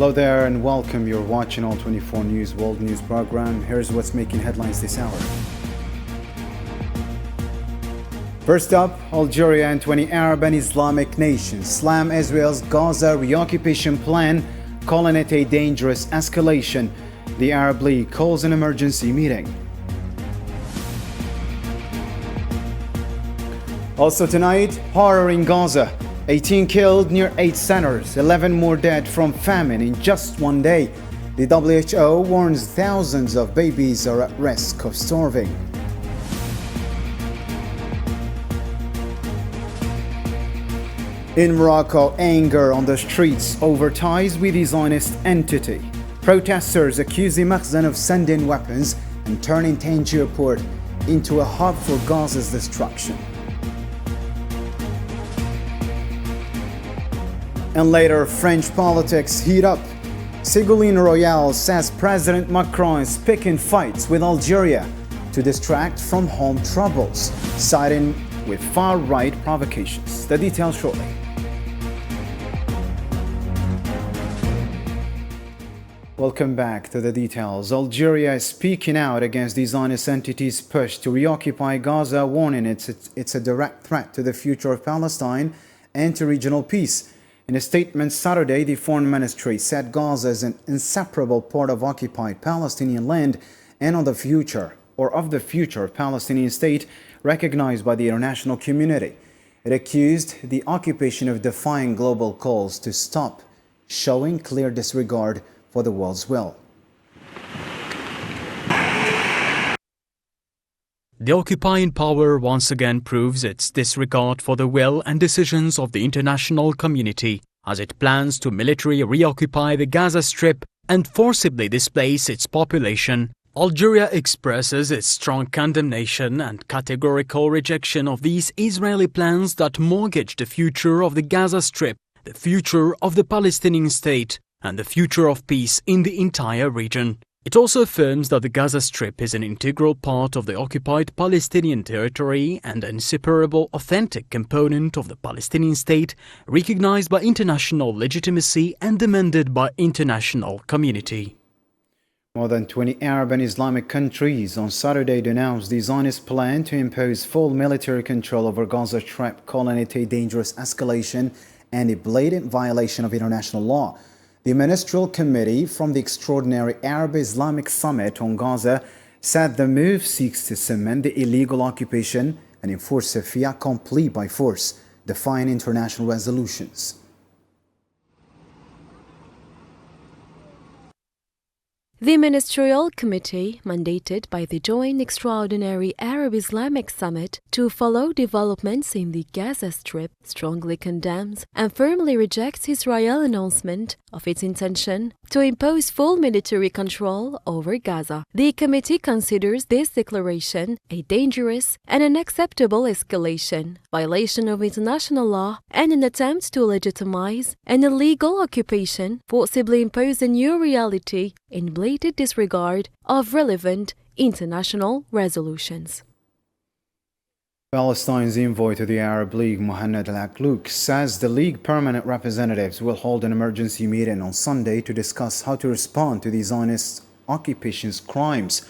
Hello there and welcome. You're watching All 24 News World News Program. Here's what's making headlines this hour. First up, Algeria and 20 Arab and Islamic nations slam Israel's Gaza reoccupation plan, calling it a dangerous escalation. The Arab League calls an emergency meeting. Also tonight, horror in Gaza. 18 killed near 8 centers, 11 more dead from famine in just one day. The WHO warns thousands of babies are at risk of starving. In Morocco, anger on the streets over ties with the Zionist entity. Protesters accuse the Makhzen of sending weapons and turning Tangier port into a hub for Gaza's destruction. And later, French politics heat up. Ségolène Royal says President Macron is picking fights with Algeria to distract from home troubles, siding with far-right provocations. The details shortly. Welcome back to the details. Algeria is speaking out against the Zionist entity's push to reoccupy Gaza, warning it's a direct threat to the future of Palestine and to regional peace. In a statement Saturday, the Foreign Ministry said Gaza is an inseparable part of occupied Palestinian land and of the future Palestinian state recognized by the international community. It accused the occupation of defying global calls to stop, showing clear disregard for the world's will. The occupying power once again proves its disregard for the will and decisions of the international community as it plans to militarily reoccupy the Gaza Strip and forcibly displace its population. Algeria expresses its strong condemnation and categorical rejection of these Israeli plans that mortgage the future of the Gaza Strip, the future of the Palestinian state, and the future of peace in the entire region. It also affirms that the Gaza Strip is an integral part of the occupied Palestinian territory and an inseparable, authentic component of the Palestinian state, recognized by international legitimacy and demanded by international community. More than 20 Arab and Islamic countries on Saturday denounced the Zionist plan to impose full military control over Gaza Strip, calling it a dangerous escalation and a blatant violation of international law. The Ministerial Committee from the Extraordinary Arab-Islamic Summit on Gaza said the move seeks to cement the illegal occupation and enforce a fait accompli by force, defying international resolutions. The Ministerial Committee, mandated by the Joint Extraordinary Arab-Islamic Summit to follow developments in the Gaza Strip, strongly condemns and firmly rejects Israel's announcement of its intention to impose full military control over Gaza. The committee considers this declaration a dangerous and unacceptable escalation, violation of international law, and an attempt to legitimize an illegal occupation, forcibly impose a new reality in blatant disregard of relevant international resolutions. Palestine's envoy to the Arab League, Mohammed Al-Aklouk, says the League permanent representatives will hold an emergency meeting on Sunday to discuss how to respond to the Zionist occupation's crimes.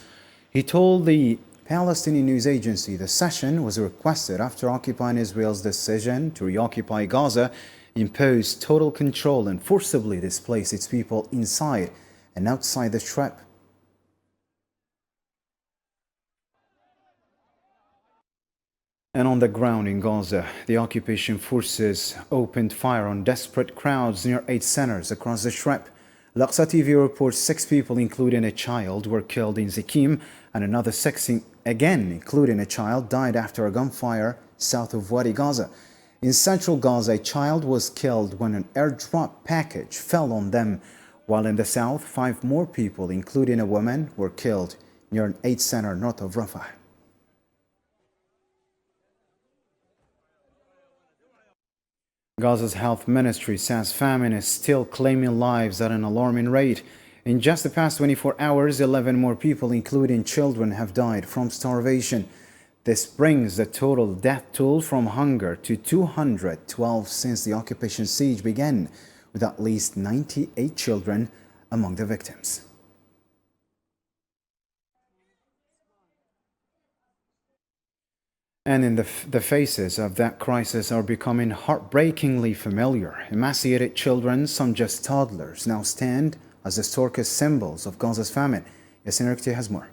He told the Palestinian news agency the session was requested after occupying Israel's decision to reoccupy Gaza, impose total control and forcibly displace its people inside and outside the Strip. And on the ground in Gaza, the occupation forces opened fire on desperate crowds near 8 centers across the Strip. Al-Aqsa TV reports 6 people, including a child, were killed in Zikim, and another 6, again including a child, died after a gunfire south of Wadi Gaza. In central Gaza, a child was killed when an airdrop package fell on them, while in the south, 5 more people, including a woman, were killed near an 8 center north of Rafah. Gaza's health ministry says famine is still claiming lives at an alarming rate. In just the past 24 hours, 11 more people, including children, have died from starvation. This brings the total death toll from hunger to 212 since the occupation siege began. with at least 98 children among the victims. And in the faces of that crisis are becoming heartbreakingly familiar. Emaciated children, some just toddlers, now stand as the starkest symbols of Gaza's famine. Yasin has more.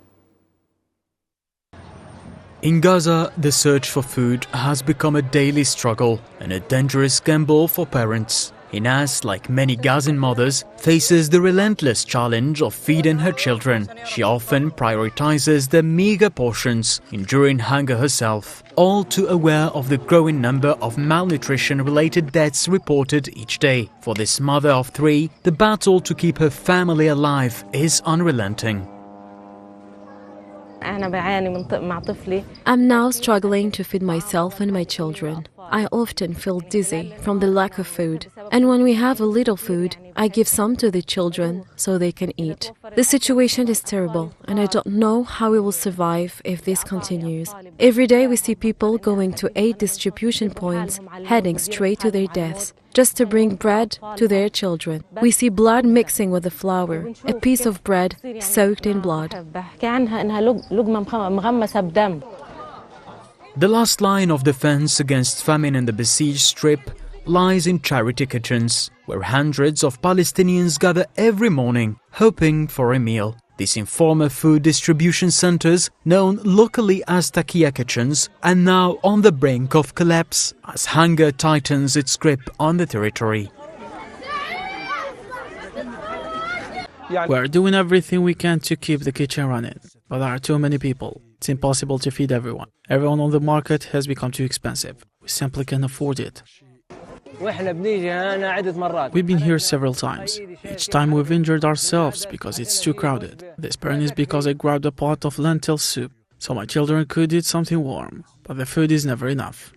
In Gaza, the search for food has become a daily struggle and a dangerous gamble for parents. Inas, like many Gazan mothers, faces the relentless challenge of feeding her children. She often prioritizes the meager portions, enduring hunger herself, all too aware of the growing number of malnutrition-related deaths reported each day. For this mother of three, the battle to keep her family alive is unrelenting. I'm now struggling to feed myself and my children. I often feel dizzy from the lack of food. And when we have a little food, I give some to the children so they can eat. The situation is terrible, and I don't know how we will survive if this continues. Every day we see people going to aid distribution points, heading straight to their deaths, just to bring bread to their children. We see blood mixing with the flour, a piece of bread soaked in blood. The last line of defense against famine in the besieged strip lies in charity kitchens, where hundreds of Palestinians gather every morning, hoping for a meal. These informal food distribution centers, known locally as takia kitchens, are now on the brink of collapse as hunger tightens its grip on the territory. We're doing everything we can to keep the kitchen running, but there are too many people. It's impossible to feed everyone. Everyone on the market has become too expensive. We simply can't afford it. We've been here several times. Each time we've injured ourselves because it's too crowded. This pain is because I grabbed a pot of lentil soup, so my children could eat something warm, but the food is never enough.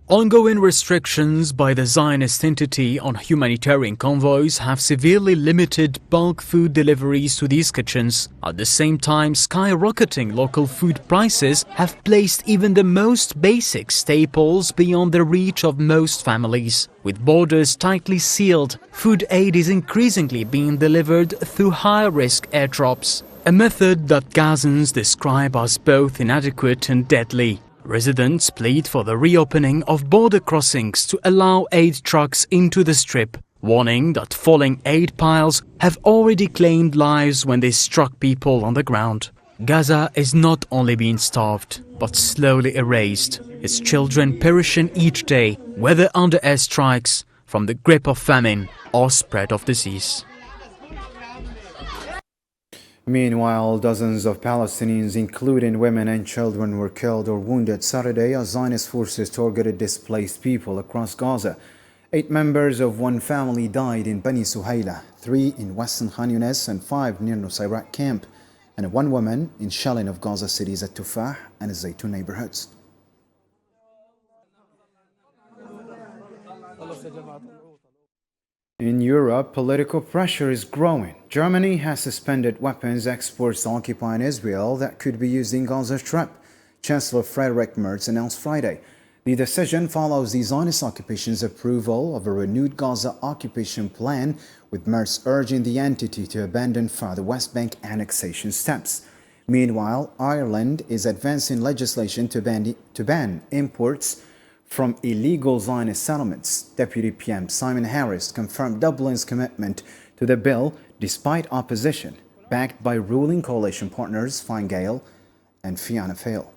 Ongoing restrictions by the Zionist entity on humanitarian convoys have severely limited bulk food deliveries to these kitchens. At the same time, skyrocketing local food prices have placed even the most basic staples beyond the reach of most families. With borders tightly sealed, food aid is increasingly being delivered through high-risk airdrops, a method that Gazans describe as both inadequate and deadly. Residents plead for the reopening of border crossings to allow aid trucks into the strip, warning that falling aid piles have already claimed lives when they struck people on the ground. Gaza is not only being starved, but slowly erased, its children perishing each day, whether under airstrikes, from the grip of famine, or spread of disease. Meanwhile, dozens of Palestinians, including women and children, were killed or wounded Saturday as Zionist forces targeted displaced people across Gaza. 8 members of one family died in Bani Suhaila, 3 in Western Khan Yunis and 5 near Nusayrat camp, and 1 woman in shelling of Gaza cities at Tufah and Zaytun neighborhoods. In Europe, political pressure is growing. Germany has suspended weapons exports to occupying Israel that could be used in Gaza Strip, Chancellor Friedrich Merz announced Friday. The decision follows the Zionist occupation's approval of a renewed Gaza occupation plan, with Merz urging the entity to abandon further West Bank annexation steps. Meanwhile, Ireland is advancing legislation to ban imports from illegal Zionist settlements. Deputy PM Simon Harris confirmed Dublin's commitment to the bill despite opposition, backed by ruling coalition partners Fine Gael and Fianna Fáil.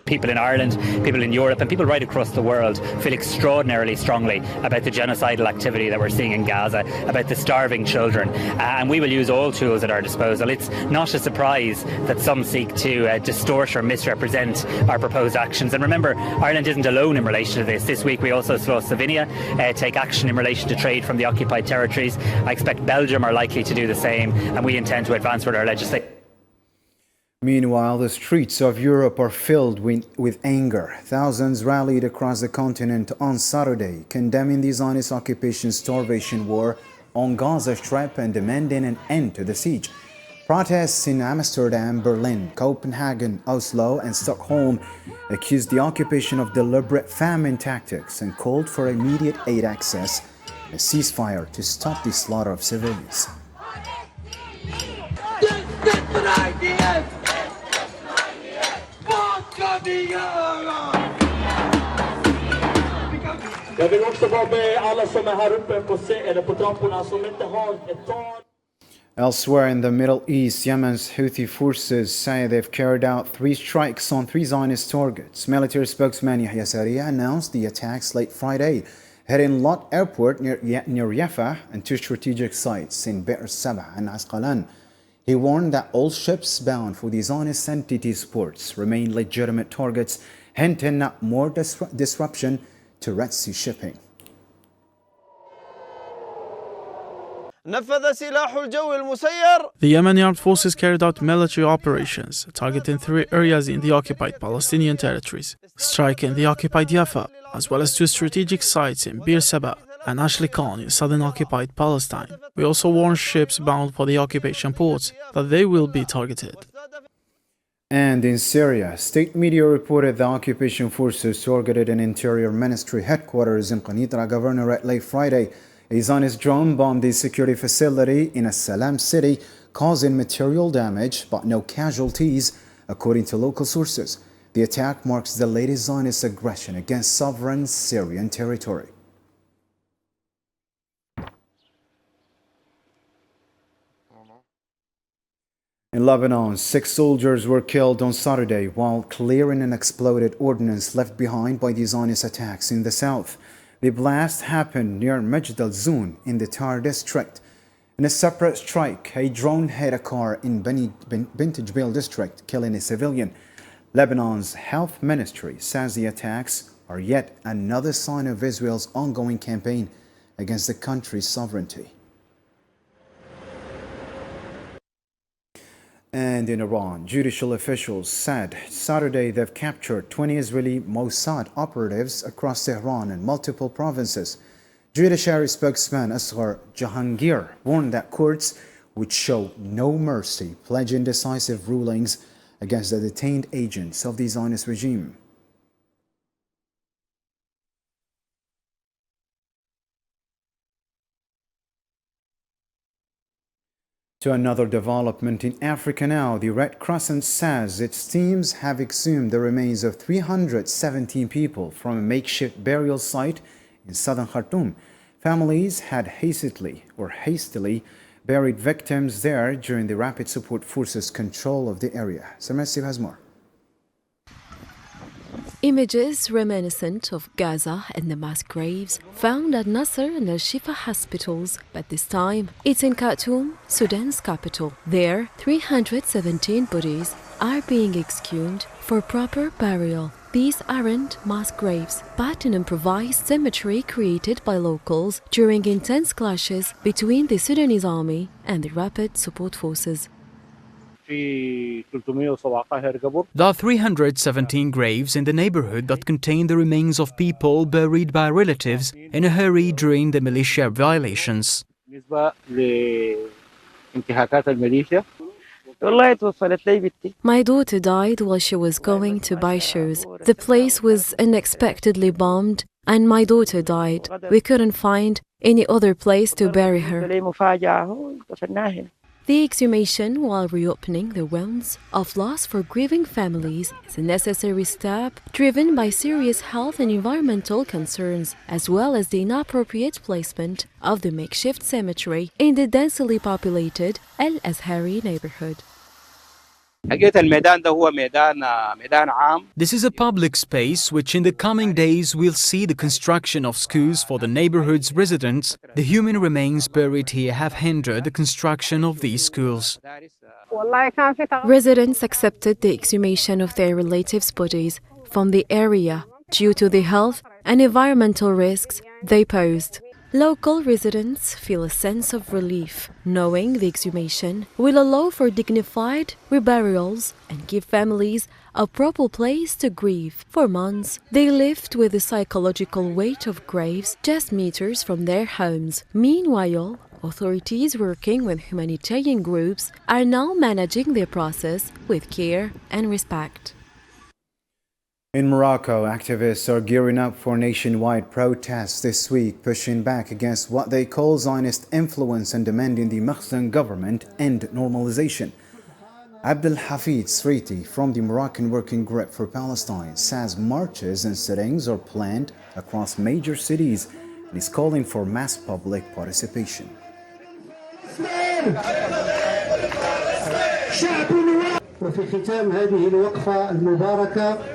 People in Ireland, people in Europe and people right across the world feel extraordinarily strongly about the genocidal activity that we're seeing in Gaza, about the starving children, and we will use all tools at our disposal. It's not a surprise that some seek to distort or misrepresent our proposed actions. And remember, Ireland isn't alone in relation to this. This week we also saw Slovenia take action in relation to trade from the occupied territories. I expect Belgium are likely to do the same, and we intend to advance with our legislation. Meanwhile, the streets of Europe are filled with anger. Thousands rallied across the continent on Saturday, condemning the Zionist occupation's starvation war on Gaza Strip and demanding an end to the siege. Protests in Amsterdam, Berlin, Copenhagen, Oslo and Stockholm accused the occupation of deliberate famine tactics and called for immediate aid access and a ceasefire to stop the slaughter of civilians. Elsewhere in the Middle East, Yemen's Houthi forces say they've carried out 3 strikes on 3 Zionist targets. Military spokesman Yahya announced the attacks late Friday, hitting Lot Airport near Yafa and 2 strategic sites in Be'er Sabah and Asqalan. He warned that all ships bound for the Zionist entity's ports remain legitimate targets, hinting at more disruption to Red Sea shipping. The Yemeni armed forces carried out military operations targeting 3 areas in the occupied Palestinian territories, striking the occupied Yafa, as well as 2 strategic sites in Bir Sabah and Ashlikan in southern occupied Palestine. We also warned ships bound for the occupation ports that they will be targeted. And in Syria, state media reported the occupation forces targeted an interior ministry headquarters in Qanitra Governorate late Friday. A Zionist drone bombed the security facility in As-Salam city, causing material damage but no casualties, according to local sources. The attack marks the latest Zionist aggression against sovereign Syrian territory. In Lebanon, 6 soldiers were killed on Saturday while clearing an exploded ordnance left behind by the Zionist attacks in the south. The blast happened near Majd al-Zoun in the Tar district. In a separate strike, a drone hit a car in Bint Jbeil district, killing a civilian. Lebanon's health ministry says the attacks are yet another sign of Israel's ongoing campaign against the country's sovereignty. And in Iran, judicial officials said Saturday they've captured 20 Israeli Mossad operatives across Tehran and multiple provinces. Judiciary spokesman Asghar Jahangir warned that courts would show no mercy, pledging decisive rulings against the detained agents of the Zionist regime. To another development in Africa now, the Red Crescent says its teams have exhumed the remains of 317 people from a makeshift burial site in southern Khartoum. Families had hastily buried victims there during the Rapid Support Forces' control of the area. Samersi has more. Images reminiscent of Gaza and the mass graves found at Nasser and Al-Shifa hospitals, but this time it's in Khartoum, Sudan's capital. There, 317 bodies are being exhumed for proper burial. These aren't mass graves, but an improvised cemetery created by locals during intense clashes between the Sudanese army and the Rapid Support Forces. There are 317 graves in the neighborhood that contain the remains of people buried by relatives in a hurry during the militia violations. My daughter died while she was going to buy shoes. The place was unexpectedly bombed and my daughter died. We couldn't find any other place to bury her. The exhumation, while reopening the wounds of loss for grieving families, is a necessary step driven by serious health and environmental concerns, as well as the inappropriate placement of the makeshift cemetery in the densely populated Al-Azhari neighborhood. This is a public space which in the coming days will see the construction of schools for the neighborhood's residents. The human remains buried here have hindered the construction of these schools. Residents accepted the exhumation of their relatives' bodies from the area due to the health and environmental risks they posed. Local residents feel a sense of relief, knowing the exhumation will allow for dignified reburials and give families a proper place to grieve. For months, they lived with the psychological weight of graves just meters from their homes. Meanwhile, Authorities working with humanitarian groups are now managing their process with care and respect. In Morocco, activists are gearing up for nationwide protests this week, pushing back against what they call Zionist influence and demanding the Mahsen government end normalization. Abdel Hafid Sriti from the Moroccan Working Group for Palestine says marches and sittings are planned across major cities and is calling for mass public participation.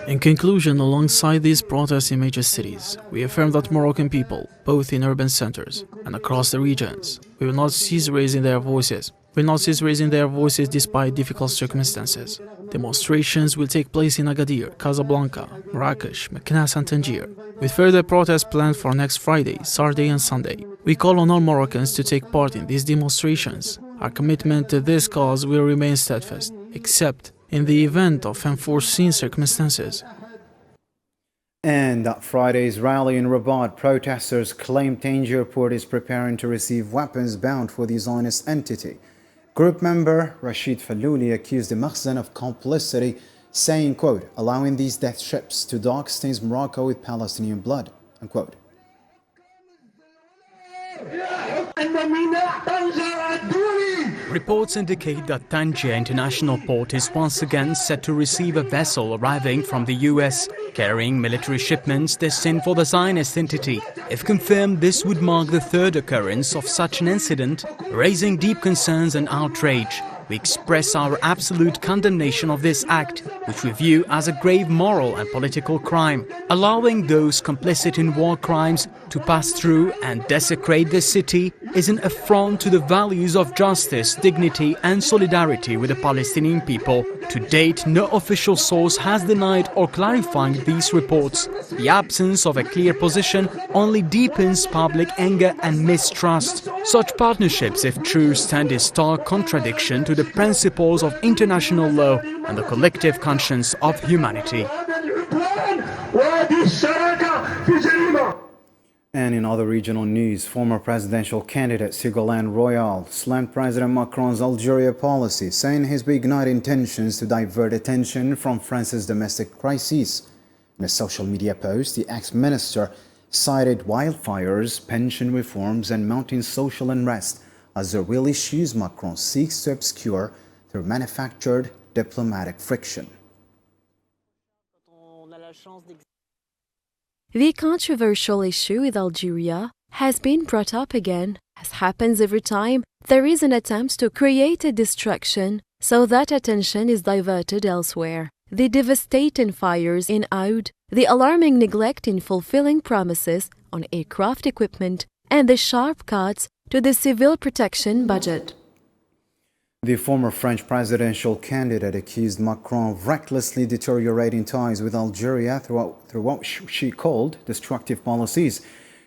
In conclusion, alongside these protests in major cities, we affirm that Moroccan people, both in urban centers and across the regions, will not cease raising their voices. Despite difficult circumstances. Demonstrations will take place in Agadir, Casablanca, Marrakesh, Khartoum and Tangier, with further protests planned for next Friday, Saturday and Sunday. We call on all Moroccans to take part in these demonstrations. Our commitment to this cause will remain steadfast, except in the event of unforeseen circumstances. And at Friday's rally in Rabat, protesters claim Tangier port is preparing to receive weapons bound for the Zionist entity. Group member Rashid Fallouli accused the Mahsen of complicity, saying, quote, allowing these death ships to dock stains Morocco with Palestinian blood, unquote. Reports indicate that Tangier International Port is once again set to receive a vessel arriving from the US carrying military shipments destined for the Zionist entity. If confirmed, this would mark the third occurrence of such an incident, raising deep concerns and outrage. We express our absolute condemnation of this act, which we view as a grave moral and political crime, allowing those complicit in war crimes to pass through and desecrate the city is an affront to the values of justice, dignity and solidarity with the Palestinian people. To date, no official source has denied or clarified these reports. The absence of a clear position only deepens public anger and mistrust. Such partnerships, if true, stand in stark contradiction to the principles of international law and the collective conscience of humanity. And in other regional news, former presidential candidate Ségolène Royal slammed President Macron's Algeria policy, saying his big-night intentions to divert attention from France's domestic crisis. In a social media post, the ex-minister cited wildfires, pension reforms and mounting social unrest as the real issues Macron seeks to obscure through manufactured diplomatic friction. The controversial issue with Algeria has been brought up again, as happens every time there is an attempt to create a distraction so that attention is diverted elsewhere. The devastating fires in Oud, the alarming neglect in fulfilling promises on aircraft equipment, and the sharp cuts to the civil protection budget. The former French presidential candidate accused Macron of recklessly deteriorating ties with Algeria through what she called destructive policies.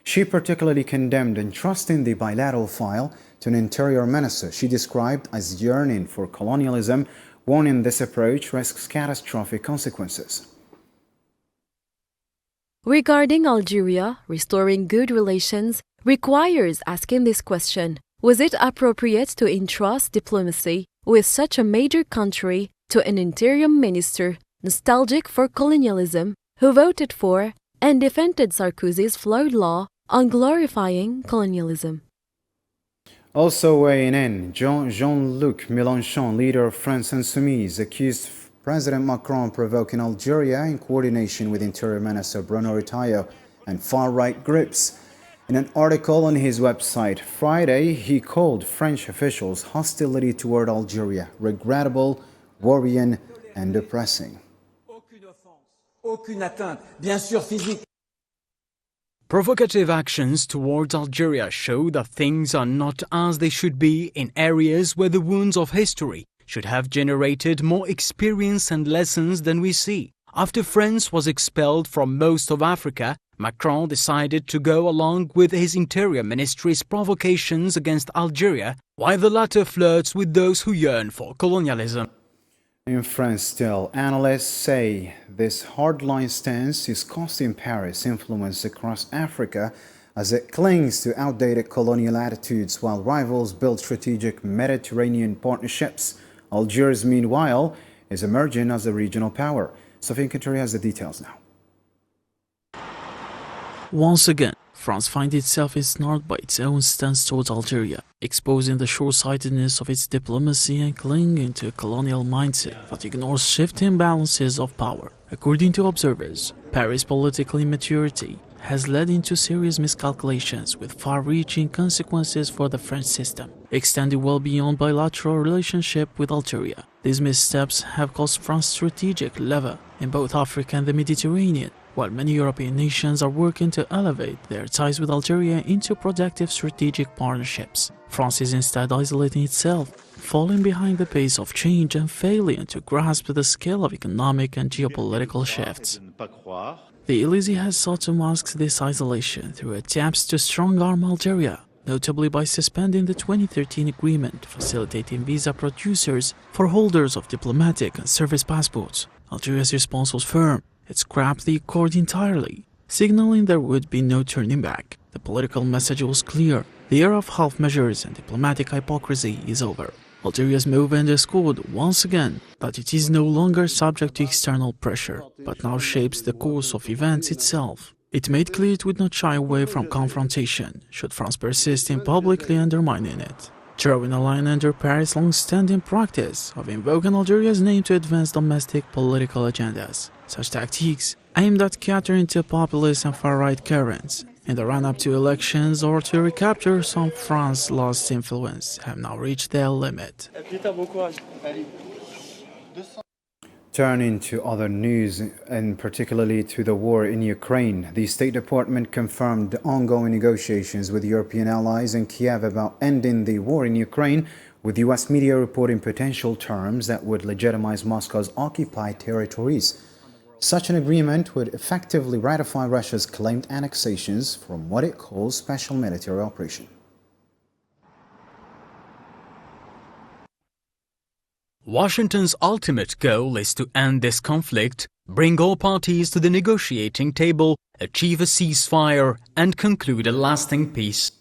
She particularly condemned entrusting the bilateral file to an interior minister she described as yearning for colonialism, warning this approach risks catastrophic consequences. Regarding Algeria, restoring good relations requires asking this question. Was it appropriate to entrust diplomacy with such a major country to an interior minister nostalgic for colonialism who voted for and defended Sarkozy's flawed law on glorifying colonialism? Also weighing in, Jean-Luc Mélenchon, leader of France Insoumise, accused President Macron of provoking Algeria in coordination with Interior Minister Bruno Retailleau and far-right groups. In an article on his website Friday, he called French officials' hostility toward Algeria regrettable, worrying, and depressing. Provocative actions towards Algeria show that things are not as they should be in areas where the wounds of history should have generated more experience and lessons than we see. After France was expelled from most of Africa, Macron decided to go along with his Interior Ministry's provocations against Algeria, while the latter flirts with those who yearn for colonialism. In France still, analysts say this hardline stance is costing Paris influence across Africa as it clings to outdated colonial attitudes while rivals build strategic Mediterranean partnerships. Algiers, meanwhile, is emerging as a regional power. Sophie Kinturi has the details now. Once again, France finds itself ensnared by its own stance towards Algeria, exposing the short-sightedness of its diplomacy and clinging to a colonial mindset that ignores shifting balances of power. According to observers, Paris' political immaturity has led into serious miscalculations with far-reaching consequences for the French system, extending well beyond bilateral relationship with Algeria. These missteps have caused France strategic lever in both Africa and the Mediterranean, while many European nations are working to elevate their ties with Algeria into productive strategic partnerships. France is instead isolating itself, falling behind the pace of change and failing to grasp the scale of economic and geopolitical shifts. The Elysée has sought to mask this isolation through attempts to strong-arm Algeria, notably by suspending the 2013 agreement facilitating visa producers for holders of diplomatic and service passports. Algeria's response was firm. It scrapped the accord entirely, signaling there would be no turning back. The political message was clear. The era of half measures and diplomatic hypocrisy is over. Algeria's move underscored once again that it is no longer subject to external pressure, but now shapes the course of events itself. It made clear it would not shy away from confrontation, should France persist in publicly undermining it, drawing a line under Paris' long-standing practice of invoking Algeria's name to advance domestic political agendas. Such tactics, aimed at catering to populist and far-right currents in the run-up to elections or to recapture some of France's lost influence, have now reached their limit. Turning to other news, and particularly to the war in Ukraine, the State Department confirmed the ongoing negotiations with European allies in Kiev about ending the war in Ukraine, with U.S. media reporting potential terms that would legitimize Moscow's occupied territories. Such an agreement would effectively ratify Russia's claimed annexations from what it calls special military operation. Washington's ultimate goal is to end this conflict, bring all parties to the negotiating table, achieve a ceasefire, and conclude a lasting peace.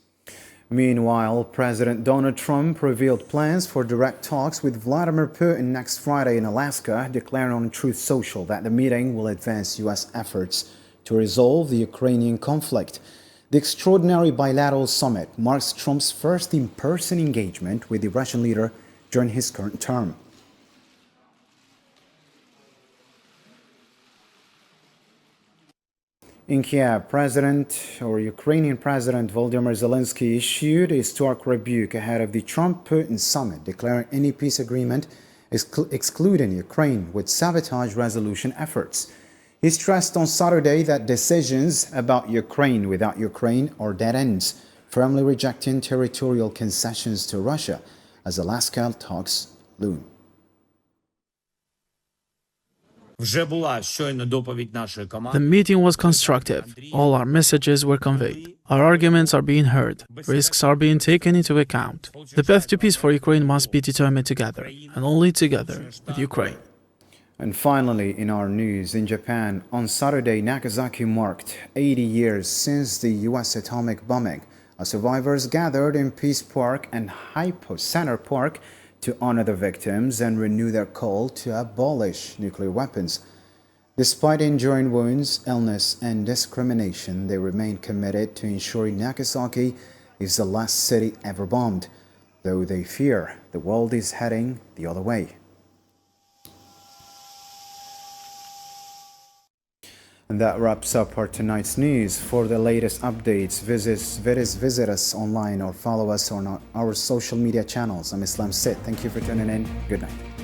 Meanwhile, President Donald Trump revealed plans for direct talks with Vladimir Putin next Friday in Alaska, declaring on Truth Social that the meeting will advance U.S. efforts to resolve the Ukrainian conflict. The extraordinary bilateral summit marks Trump's first in-person engagement with the Russian leader during his current term. In Kiev, Ukrainian President Volodymyr Zelensky issued a stark rebuke ahead of the Trump-Putin summit, declaring any peace agreement excluding Ukraine would sabotage resolution efforts. He stressed on Saturday that decisions about Ukraine without Ukraine are dead ends, firmly rejecting territorial concessions to Russia as Alaska talks loom. The meeting was constructive. All our messages were conveyed. Our arguments are being heard. Risks are being taken into account. The path to peace for Ukraine must be determined together, and only together with Ukraine. And finally, in our news, in Japan, on Saturday, Nagasaki marked 80 years since the U.S. atomic bombing. As survivors gathered in Peace Park and Hypo Center Park to honor the victims and renew their call to abolish nuclear weapons. Despite enduring wounds, illness, and discrimination, they remain committed to ensuring Nagasaki is the last city ever bombed, though they fear the world is heading the other way. And that wraps up our tonight's news. For the latest updates, visit us online or follow us on our social media channels. I'm Islam Sid. Thank you for tuning in. Good night.